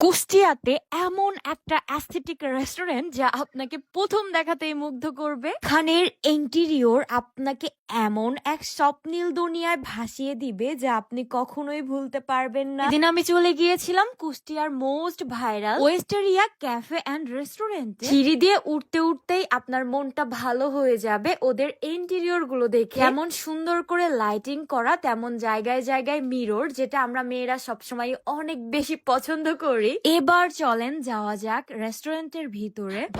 কুষ্টিয়াতে এমন একটা অ্যাস্থেটিক রেস্টুরেন্ট যা আপনাকে প্রথম দেখাতেই মুগ্ধ করবে। খানের ইন্টেরিয়র আপনাকে এমন এক স্বপ্নীল দুনিয়ায় ভাসিয়ে দিবে যা আপনি কখনোই ভুলতে পারবেন না। এদিন আমি চলে গিয়েছিলাম কুষ্টিয়ার মোস্ট ভাইরাল ওয়েস্টেরিয়া ক্যাফে অ্যান্ড রেস্টুরেন্টে। সিঁড়ি দিয়ে উঠতে উঠতেই আপনার মনটা ভালো হয়ে যাবে ওদের ইন্টেরিয়র গুলো দেখে। এমন সুন্দর করে লাইটিং করা, তেমন জায়গায় জায়গায় মিরর, যেটা আমরা মেয়েরা সবসময় অনেক বেশি পছন্দ করি। এবার চলেন যাওয়া যাক রেস্টুরেন্টের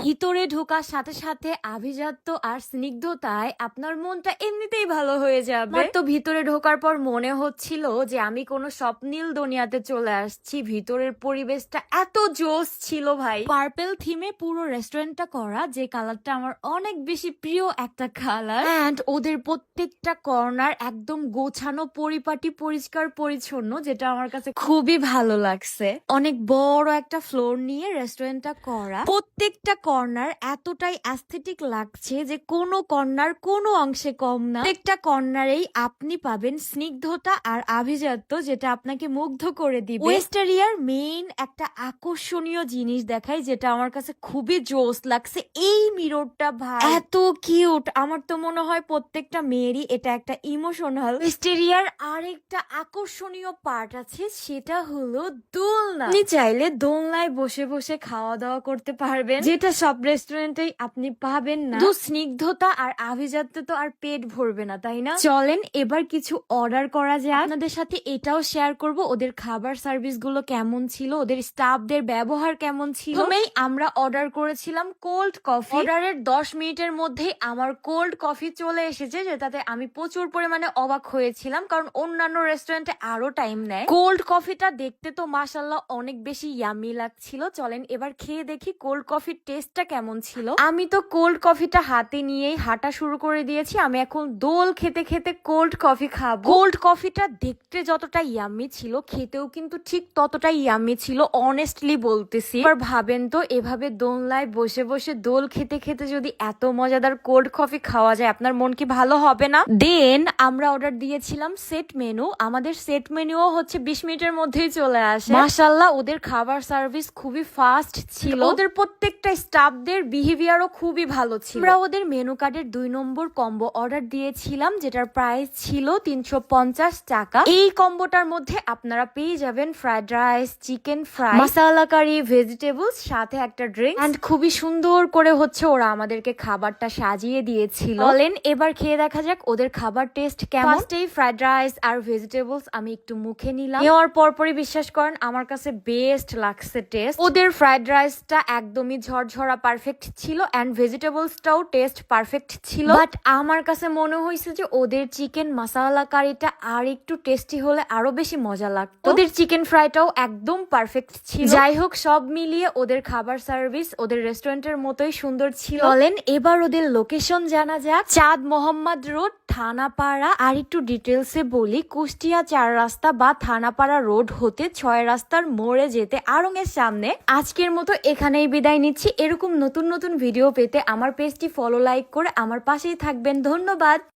ভিতরে ঢোকার সাথে সাথে আভিজাত্য আর স্নিগ্ধতায় আপনার মনটা এমনিতেই ভালো হয়ে যাবে। তো ভিতরে ঢোকার পর মনে হচ্ছিল যে আমি কোনো স্বপ্নীল দুনিয়াতে চলে আসছি। ভিতরের পরিবেশটা এত জোস ছিল ভাই। পার্পেল থিমে পুরো রেস্টুরেন্টটা করা, যে কালারটা আমার অনেক বেশি প্রিয় একটা কালার। এন্ড ওদের প্রত্যেকটা কর্নার একদম গোছানো, পরিপাটি, পরিষ্কার পরিচ্ছন্ন, যেটা আমার কাছে খুবই ভালো লাগছে। অনেক বড় একটা ফ্লোর নিয়ে রেস্টুরেন্টটা করা। প্রত্যেকটা কর্নার এতটাই অ্যাস্থেটিক লাগছে যে কোনো কর্নার কোনো অংশে কম না। প্রত্যেকটা কর্নারেই আপনি পাবেন স্নিগ্ধতা আর আভিজাত্য, যেটা আপনাকে মুগ্ধ করে দিবে। ওয়েস্টেরিয়ার মেইন একটা আকর্ষণীয় জিনিস দেখায়, যেটা আমার কাছে খুবই জোস লাগছে। এই মিররটা ভাই এত কিউট, আমার তো মনে হয় প্রত্যেকটা মেয়েরই এটা একটা ইমোশনাল। ওয়েস্টেরিয়ার আরেকটা আকর্ষণীয় পার্ট আছে, সেটা হলো দোলনা। আপনি চাইলে দোলনায় বসে বসে খাওয়া দাওয়া করতে পারবেন, যেটা সব রেস্টুরেন্টেই আপনি পাবেন না। স্নিগ্ধতা আর আভিজাত্য তো আর পেট ভরবে না, তাই না? চলেন এবার কিছু অর্ডার করা যায়। আপনাদের সাথে এটাও শেয়ার করব ওদের খাবার সার্ভিস গুলো কেমন ছিল, ওদের স্টাফদের ব্যবহার কেমন ছিল। প্রথমেই আমরা অর্ডার করেছিলাম কোল্ড কফি। অর্ডারের 10 মিনিটের মধ্যে আমার কোল্ড কফি চলে এসেছে, যেটাতে আমি প্রচুর পরিমাণে অবাক হয়েছিলাম, কারণ অন্যান্য রেস্টুরেন্টে আরো টাইম নেয়। কোল্ড কফিটা দেখতে তো মাশাআল্লাহ অনেক বেশি ইয়ামি লাগছিল। চলেন এবার খেয়ে দেখি কোল্ড কফির টেস্টটা কেমন ছিল। আমি তো কোল্ড কফিটা হাতে নিয়েই হাঁটা শুরু করে দিয়েছি। আমি এখন দোল খেতে খেতে কোল্ড কফি খাবো। কোল্ড কফিটা দেখতে যতটা ইয়ামি ছিল, খেতেও কিন্তু ঠিক ততটাই ইয়ামি ছিল, অনেস্টলি বলতেছি। এবার ভাবেন তো, এভাবে দোলনায় বসে বসে দোল খেতে খেতে যদি এত মজাদার কোল্ড কফি খাওয়া যায়, আপনার মন কি ভালো হবে না? দেন আমরা অর্ডার দিয়েছিলাম সেট মেনু। আমাদের সেট মেনুও হচ্ছে 20 মিনিটের মধ্যেই চলে আসে। মাশাআল্লাহ ওদের খাবার সার্ভিস খুবই ফাস্ট ছিল। ওদের প্রত্যেকটা স্টাফদের বিহেভিয়ারও খুবই ভালো ছিল। আমরা ওদের মেনু কার্ডের 2 নম্বর কম্বো অর্ডার দিয়েছিলাম, যেটার প্রাইস ছিল 350 টাকা। এই কম্বোটার মধ্যে আপনারা পেয়ে যাবেন ফ্রাইড রাইস, চিকেন ফ্রাই, মশালা কারি, ভেজিটেবলস, সাথে একটা ড্রিঙ্ক। এন্ড খুবই সুন্দর করে হচ্ছে ওরা আমাদেরকে খাবারটা সাজিয়ে দিয়েছিল। বলেন এবার খেয়ে দেখা যাক ওদের খাবার টেস্ট কেমন। ফার্স্টেই ফ্রাইড রাইস আর ভেজিটেবলস আমি একটু মুখে নিলাম। নেওয়ার পরপরই বিশ্বাস করেন আমার কাছে বেস্ট লাগছে টেস্ট। ওদের ফ্রাইড রাইসটা একদমই ঝরঝরা পারফেক্ট ছিল, এন্ড ভেজিটেবলসটাও টেস্ট পারফেক্ট ছিল। বাট আমার কাছে মনে হয়েছে যে ওদের চিকেন মশালা কারিটা আর একটু টেস্টি হলে আরো বেশি মজা লাগতো। ওদের চিকেন ফ্রাইটাও একদম পারফেক্ট ছিল। যাই হোক, সব মিলিয়ে ওদের খাবার সার্ভিস ওদের রেস্টুরেন্টের মতোই সুন্দর ছিল। চলেন এবার ওদের লোকেশন জানা যাক। চাঁদ মোহাম্মদ রোড, থানাপাড়া। আর একটু ডিটেলসে বলি, কুষ্টিয়া 4 রাস্তা বা থানাপাড়া রোড হতে 6 রাস্তার মোড়ে যেতে আড়ং এর সামনে। আজকের মতো এখানেই বিদায় নিচ্ছি। এরকম নতুন নতুন ভিডিও পেতে আমার পেজটি ফলো, লাইক করে আমার পাশেই থাকবেন। ধন্যবাদ।